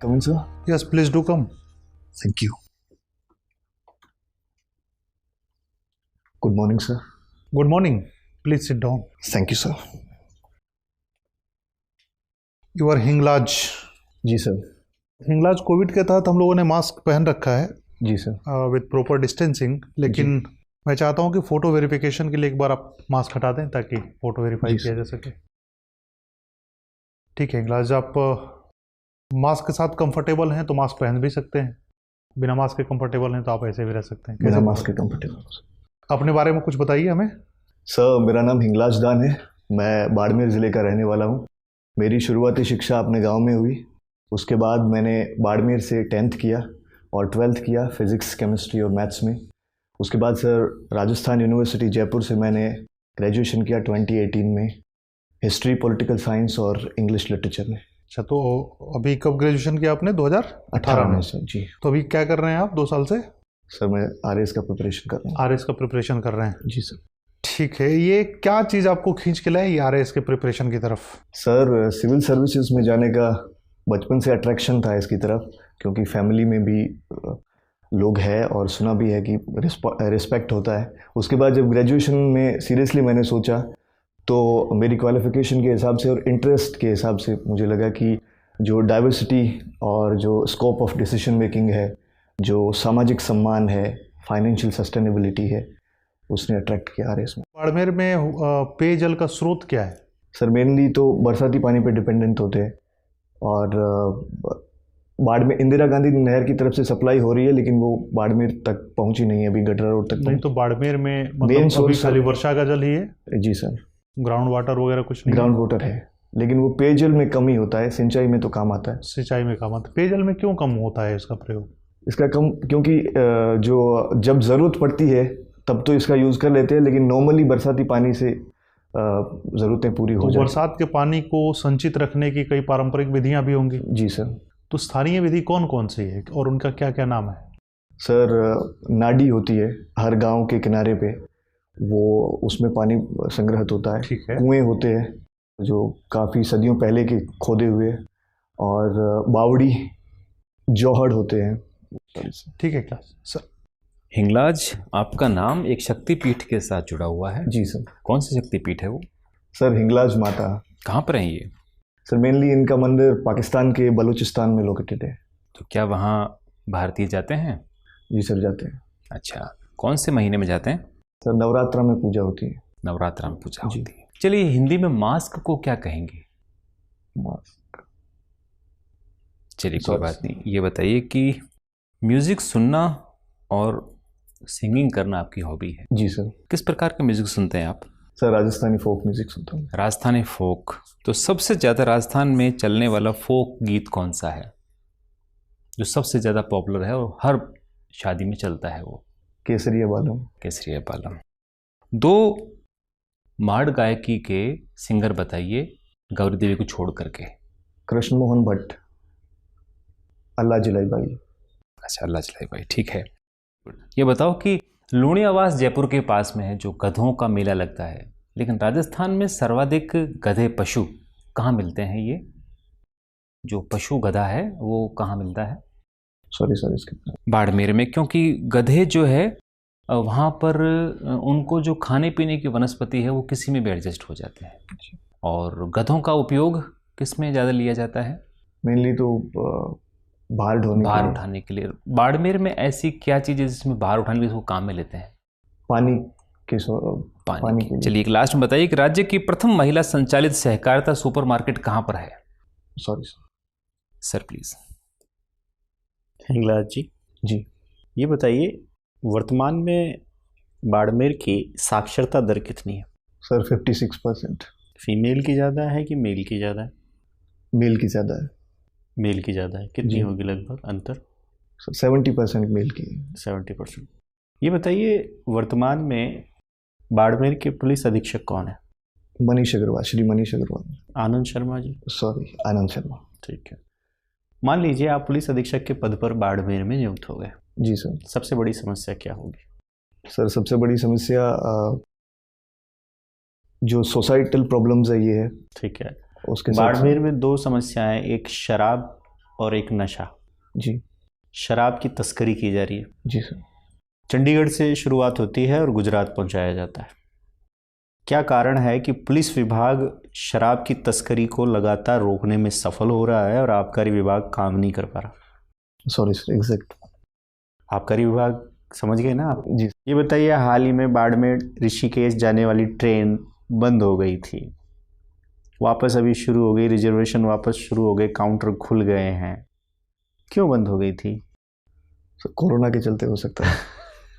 Come in, sir. Yes, please do come. Thank you. Good morning, sir. Good morning. Please sit down. Thank you, sir. You are Hinglaj. जी sir. Hinglaj Covid के तहत हम लोगों ने mask पहन रखा है जी सर। विद प्रॉपर डिस्टेंसिंग, लेकिन मैं चाहता हूं कि फ़ोटो वेरिफिकेशन के लिए एक बार आप मास्क हटा दें ताकि फ़ोटो वेरीफाई किया जा सके। ठीक है हिंगलाज, आप मास्क के साथ कंफर्टेबल हैं तो मास्क पहन भी सकते हैं, बिना मास्क के कंफर्टेबल हैं तो आप ऐसे भी रह सकते हैं। बिना मास्क के कंफर्टेबल। अपने बारे में कुछ बताइए हमें। सर, मेरा नाम हिंगलाज दान है। मैं बाड़मेर ज़िले का रहने वाला हूँ। मेरी शुरुआती शिक्षा अपने गांव में हुई। उसके बाद मैंने बाड़मेर से 10th किया और 12th किया फिज़िक्स, केमिस्ट्री और मैथ्स में। उसके बाद सर राजस्थान यूनिवर्सिटी जयपुर से मैंने ग्रेजुएशन किया 2018 में, हिस्ट्री, पॉलिटिकल साइंस और इंग्लिश लिटरेचर में। अच्छा, तो अभी कब ग्रेजुएशन किया आपने? 2018 में। सर जी। तो अभी क्या कर रहे हैं आप 2 साल से? सर मैं RS का प्रिपरेशन कर रहा हूँ। RS का प्रिपरेशन कर रहे हैं? जी सर। ठीक है, ये क्या चीज़ आपको खींच के लाए RS के प्रिपरेशन की तरफ? सर सिविल सर्विसेज में जाने का बचपन से अट्रैक्शन था इसकी तरफ, क्योंकि फैमिली में भी लोग हैं और सुना भी है कि रिस्पेक्ट होता है। उसके बाद जब ग्रेजुएशन में सीरियसली मैंने सोचा तो मेरी क्वालिफिकेशन के हिसाब से और इंटरेस्ट के हिसाब से मुझे लगा कि जो डाइवर्सिटी और जो स्कोप ऑफ डिसीजन मेकिंग है, जो सामाजिक सम्मान है, फाइनेंशियल सस्टेनेबिलिटी है, उसने अट्रैक्ट किया RS में। बाड़मेर में पेयजल का स्रोत क्या है? सर मेनली तो बरसाती पानी पे डिपेंडेंट होते हैं और बाड़मेर इंदिरा गांधी नहर की तरफ से सप्लाई हो रही है, लेकिन वो बाड़मेर तक पहुंची नहीं है, अभी गटरा रोड तक नहीं। तो बाड़मेर में मतलब अभी खाली वर्षा का जल ही है? जी सर। ग्राउंड वाटर वगैरह कुछ नहीं? ग्राउंड वाटर है, लेकिन वो पेयजल में कम ही होता है, सिंचाई में तो काम आता है। सिंचाई में काम आता है। पेयजल में क्यों कम होता है इसका प्रयोग? इसका कम क्योंकि जो जब ज़रूरत पड़ती है तब तो इसका यूज़ कर लेते हैं, लेकिन नॉर्मली बरसाती पानी से ज़रूरतें पूरी हो जाती हैं। बरसात के पानी को संचित रखने की कई पारंपरिक विधियां भी होंगी? जी सर। तो स्थानीय विधि कौन कौन सी है और उनका क्या क्या नाम है? सर नाडी होती है हर गांव के किनारे पे, वो उसमें पानी संग्रहित होता है। ठीक है। कुएं होते हैं जो काफ़ी सदियों पहले के खोदे हुए, और बावड़ी, जौहड़ होते हैं। ठीक है क्लास सर। हिंगलाज, आपका नाम एक शक्तिपीठ के साथ जुड़ा हुआ है। जी सर। कौन सी शक्तिपीठ है वो? सर हिंगलाज माता। कहाँ पर है ये? सर मेनली इनका मंदिर पाकिस्तान के बलूचिस्तान में लोकेटेड है। तो क्या वहाँ भारतीय जाते हैं? जी सर, जाते हैं। अच्छा, कौन से महीने में जाते हैं? सर नवरात्रा में पूजा होती है। नवरात्रा में पूजा होती है। चलिए, हिंदी में मास्क को क्या कहेंगे? मास्क। चलिए कोई बात नहीं, ये बताइए कि म्यूज़िक सुनना और सिंगिंग करना आपकी हॉबी है। जी सर। किस प्रकार का म्यूज़िक सुनते हैं आप? सर राजस्थानी फोक म्यूजिक सुनता हूँ। राजस्थानी फोक। तो सबसे ज़्यादा राजस्थान में चलने वाला फोक गीत कौन सा है जो सबसे ज़्यादा पॉपुलर है और हर शादी में चलता है? वो केसरिया बालम। केसरिया बालम। 2 माड़ गायकी के सिंगर बताइए गौरी देवी को छोड़ करके। कृष्ण मोहन भट्ट, अल्लाह जलाई बाई। अच्छा, अल्लाह जलाई बाई, ठीक है। ये बताओ कि लूणी आवास जयपुर के पास में है, जो गधों का मेला लगता है, लेकिन राजस्थान में सर्वाधिक गधे पशु कहाँ मिलते हैं? ये जो पशु गधा है वो कहाँ मिलता है? सॉरी सर, इसके बाड़मेर में, क्योंकि गधे जो है वहाँ पर उनको जो खाने पीने की वनस्पति है वो किसी में भी एडजस्ट हो जाते हैं। और गधों का उपयोग किस में ज़्यादा लिया जाता है? मेनली तो भार उठाने के लिए। बाड़मेर में ऐसी क्या चीज़ है जिसमें भार उठाने के लिए उसको काम में लेते हैं? पानी के चलिए एक लास्ट में बताइए कि राज्य की प्रथम महिला संचालित सहकारिता सुपरमार्केट कहाँ पर है? Sorry sir please. Hinglaj ji, ये बताइए वर्तमान में बाड़मेर की साक्षरता दर कितनी है? सर 56%। फीमेल की ज़्यादा है कि मेल की ज़्यादा है? मेल की ज़्यादा है। मेल की ज़्यादा है। कितनी होगी लगभग अंतर? सर 70% मेल की। 70%। ये बताइए वर्तमान में बाड़मेर के पुलिस अधीक्षक कौन है? मनीष अग्रवाल, श्री मनीष अग्रवाल। आनंद शर्मा जी। सॉरी, आनंद शर्मा। ठीक है। मान लीजिए आप पुलिस अधीक्षक के पद पर बाड़मेर में नियुक्त हो गए। जी सर। सबसे बड़ी समस्या क्या होगी? सर सबसे बड़ी समस्या जो सोसाइटल प्रॉब्लम्स है ये है। ठीक है। उसके बाड़मेर में 2 समस्याएं, एक शराब और एक नशा, जी शराब की तस्करी की जा रही है। जी सर। चंडीगढ़ से शुरुआत होती है और गुजरात पहुंचाया जाता है। क्या कारण है कि पुलिस विभाग शराब की तस्करी को लगातार रोकने में सफल हो रहा है और आबकारी विभाग काम नहीं कर पा रहा? Sorry sir, exact. आबकारी विभाग समझ गए ना आप? जी। ये बताइए, हाल ही में बाड़मेर ऋषिकेश जाने वाली ट्रेन बंद हो गई थी, वापस अभी शुरू हो गई, रिजर्वेशन वापस शुरू हो गए, काउंटर खुल गए हैं। क्यों बंद हो गई थी? सर कोरोना के चलते हो सकता है।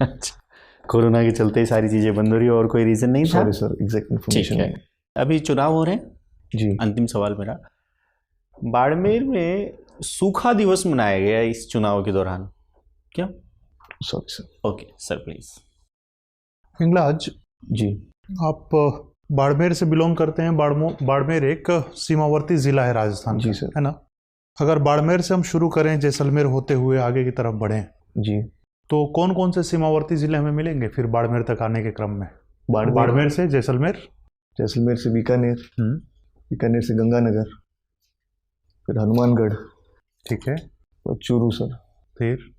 अच्छा, कोरोना के चलते ही सारी चीज़ें बंद हो रही है, और कोई रीज़न नहीं था? सॉरी सर, एग्जैक्ट ठीक इन्फॉर्मेशन है। नहीं। अभी चुनाव हो रहे हैं। जी। अंतिम सवाल मेरा, बाड़मेर में सूखा दिवस मनाया गया इस चुनाव के दौरान, क्या? Sorry sir. Okay sir, please. Hinglaj, ji आप बाड़मेर से बिलोंग करते हैं। बाड़मेर एक सीमावर्ती ज़िला है राजस्थान जी का, सर। है ना? अगर बाड़मेर से हम शुरू करें, जैसलमेर होते हुए आगे की तरफ बढ़ें, जी। तो कौन कौन से सीमावर्ती ज़िले हमें मिलेंगे फिर बाड़मेर तक आने के क्रम में? बाड़मेर से जैसलमेर, जैसलमेर से बीकानेर, बीकानेर से गंगानगर, फिर हनुमानगढ़, ठीक है, और चूरू सर। फिर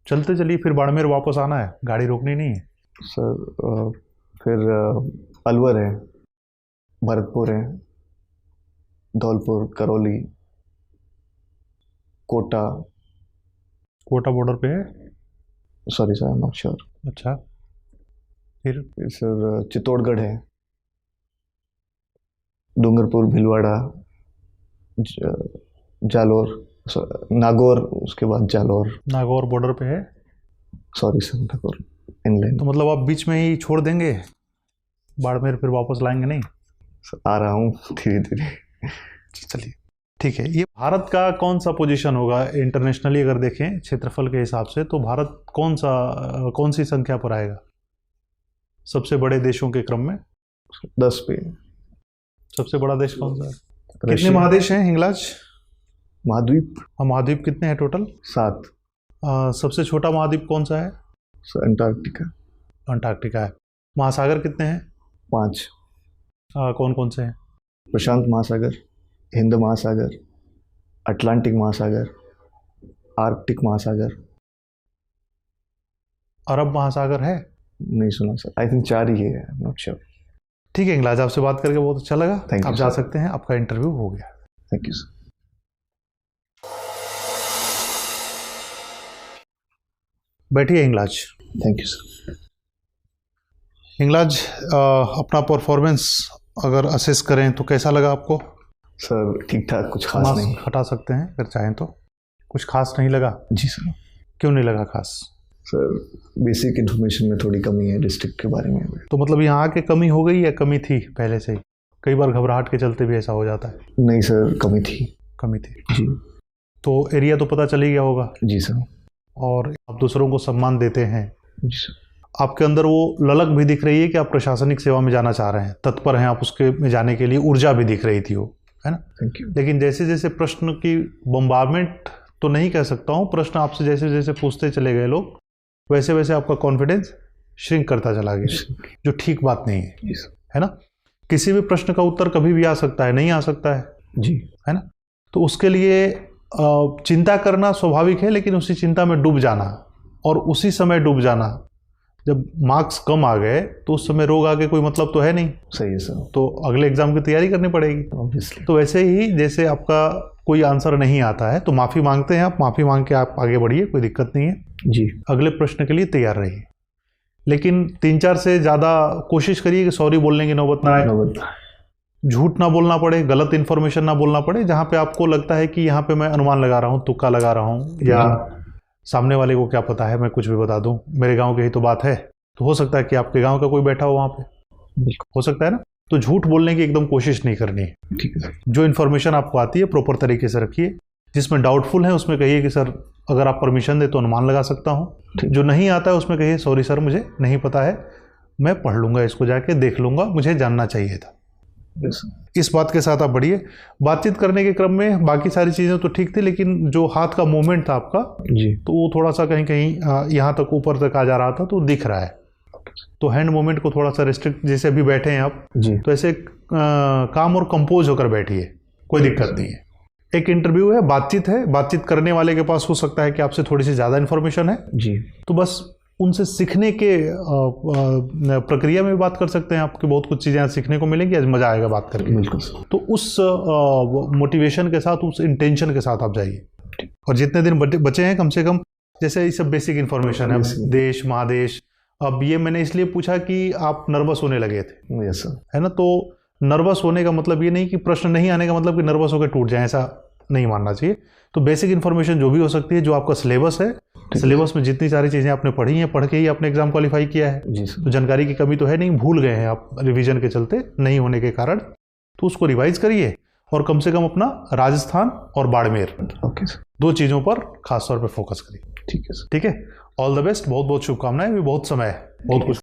चलते चलिए, फिर बाड़मेर वापस आना है, गाड़ी रोकनी नहीं है सर। फिर अलवर है, भरतपुर है, धौलपुर, करौली, कोटा। कोटा बॉर्डर पे है। Sorry sir, I am not sure. अच्छा, फिर सर चित्तौड़गढ़ है, डूंगरपुर, भीलवाड़ा, जालोर, नागौर, उसके बाद जालोर। नागौर बॉर्डर पे है। Sorry sir, Nagaur inland. तो मतलब आप बीच में ही छोड़ देंगे, बाड़मेर फिर वापस लाएंगे नहीं? आ रहा हूँ धीरे धीरे। चलिए ठीक है। ये भारत का कौन सा पोजीशन होगा इंटरनेशनली अगर देखें क्षेत्रफल के हिसाब से, तो भारत कौन सी संख्या पर आएगा सबसे बड़े देशों के क्रम में? 10 पे। सबसे बड़ा देश कौन सा है? कितने रशिया। महादेश हैं हिंगलाज? महाद्वीप महाद्वीप कितने हैं टोटल? 7। सबसे छोटा महाद्वीप कौन सा है? अंटार्कटिका। अंटार्कटिका है। महासागर कितने हैं? 5। कौन कौन से हैं? प्रशांत महासागर, हिंद महासागर, अटलांटिक महासागर, आर्कटिक महासागर। अरब महासागर है? नहीं सुना सर, आई थिंक 4 ही है, नॉट श्योर। ठीक है हिंगलाज, आपसे बात करके बहुत अच्छा लगा। Thank you, आप जा sir. सकते हैं, आपका इंटरव्यू हो गया। Thank you sir. बैठिए Hinglaj. Thank you sir. Hinglaj, अपना परफॉर्मेंस अगर असेस करें तो कैसा लगा आपको? सर ठीक ठाक, कुछ खास मास्क नहीं। हटा सकते हैं अगर चाहें तो। कुछ खास नहीं लगा? जी सर। क्यों नहीं लगा खास? सर बेसिक इन्फॉर्मेशन में थोड़ी कमी है डिस्ट्रिक्ट के बारे में। तो मतलब यहाँ आके कमी हो गई या कमी थी पहले से ही? कई बार घबराहट के चलते भी ऐसा हो जाता है। नहीं सर, कमी थी। कमी थी। जी। तो एरिया तो पता चल ही गया होगा, जी सर। और आप दूसरों को सम्मान देते हैं। जी सर। आपके अंदर वो ललक भी दिख रही है कि आप प्रशासनिक सेवा में जाना चाह रहे हैं, तत्पर हैं आप उसके में जाने के लिए, ऊर्जा भी दिख रही थी वो, है ना? Thank you. लेकिन जैसे जैसे प्रश्न की बम्बारमेंट तो नहीं कह सकता हूँ, प्रश्न आपसे जैसे जैसे पूछते चले गए लोग, वैसे वैसे आपका कॉन्फिडेंस श्रिंक करता चला गया, जो ठीक बात नहीं है, जी सर। है ना? किसी भी प्रश्न का उत्तर कभी भी आ सकता है, नहीं आ सकता है, जी। है ना? तो उसके लिए चिंता करना स्वाभाविक है, लेकिन उसी चिंता में डूब जाना और उसी समय डूब जाना, जब मार्क्स कम आ गए तो उस समय रोग आगे कोई मतलब तो है नहीं, सही है सर। तो अगले एग्जाम की तैयारी करनी पड़ेगी। ऑब्वियसली। तो वैसे ही जैसे आपका कोई आंसर नहीं आता है तो माफ़ी मांगते हैं आप, माफ़ी मांग के आप आगे बढ़िए, कोई दिक्कत नहीं है। जी। अगले प्रश्न के लिए तैयार रहिए, लेकिन 3-4 से ज़्यादा कोशिश करिए कि सॉरी बोलने की नौबत ना आए, झूठ ना बोलना पड़े, गलत इन्फॉर्मेशन ना बोलना पड़े। जहाँ पे आपको लगता है कि यहाँ पे मैं अनुमान लगा रहा हूँ, तुक्का लगा रहा हूँ, या सामने वाले को क्या पता है, मैं कुछ भी बता दूँ, मेरे गांव की ही तो बात है, तो हो सकता है कि आपके गांव का कोई बैठा हो वहाँ पे, हो सकता है ना? तो झूठ बोलने की एकदम कोशिश नहीं करनी है। ठीक है सर। जो इन्फॉर्मेशन आपको आती है प्रॉपर तरीके से रखिए। जिसमें डाउटफुल है उसमें कहिए कि सर अगर आप परमिशन दे तो अनुमान लगा सकता हूँ। जो नहीं आता है उसमें कहिए सॉरी सर मुझे नहीं पता है, मैं पढ़ लूँगा, इसको जाके देख लूँगा, मुझे जानना चाहिए था। इस बात के साथ आप बढ़िए। बातचीत करने के क्रम में बाकी सारी चीज़ें तो ठीक थी, लेकिन जो हाथ का मूवमेंट था आपका, जी, तो वो थोड़ा सा कहीं कहीं यहाँ तक ऊपर तक आ जा रहा था, तो दिख रहा है। तो हैंड मूवमेंट को थोड़ा सा रिस्ट्रिक्ट, जैसे अभी बैठे हैं आप जी, तो ऐसे काम और कंपोज होकर बैठिए, कोई दिक्कत नहीं है। एक इंटरव्यू है, बातचीत है, बातचीत करने वाले के पास हो सकता है कि आपसे थोड़ी सी ज़्यादा इन्फॉर्मेशन है जी। तो बस उनसे सीखने के प्रक्रिया में भी बात कर सकते हैं। आपको बहुत कुछ चीज़ें यहाँ सीखने को मिलेंगी, आज मज़ा आएगा बात करके। बिल्कुल। तो उस मोटिवेशन के साथ, उस इंटेंशन के साथ आप जाइए। और जितने दिन बचे हैं कम से कम, जैसे ये सब बेसिक इन्फॉर्मेशन है, देश महादेश। अब ये मैंने इसलिए पूछा कि आप नर्वस होने लगे थे, यस सर, है ना। तो नर्वस होने का मतलब ये नहीं कि प्रश्न नहीं आने का मतलब कि नर्वस होकर टूट जाए, ऐसा नहीं मानना चाहिए। तो बेसिक इन्फॉर्मेशन जो भी हो सकती है, जो आपका सिलेबस है, सिलेबस में जितनी सारी चीज़ें आपने पढ़ी हैं, पढ़ के ही आपने एग्जाम क्वालिफाई किया है जी सर। तो जानकारी की कमी तो है नहीं, भूल गए हैं आप रिवीजन के चलते, नहीं होने के कारण। तो उसको रिवाइज करिए और कम से कम अपना राजस्थान और बाड़मेर, ओके सर, 2 चीज़ों पर खास तौर पे फोकस करिए। ठीक है सर। ठीक है, ऑल द बेस्ट, बहुत बहुत शुभकामनाएं। भी बहुत समय है, बहुत कुछ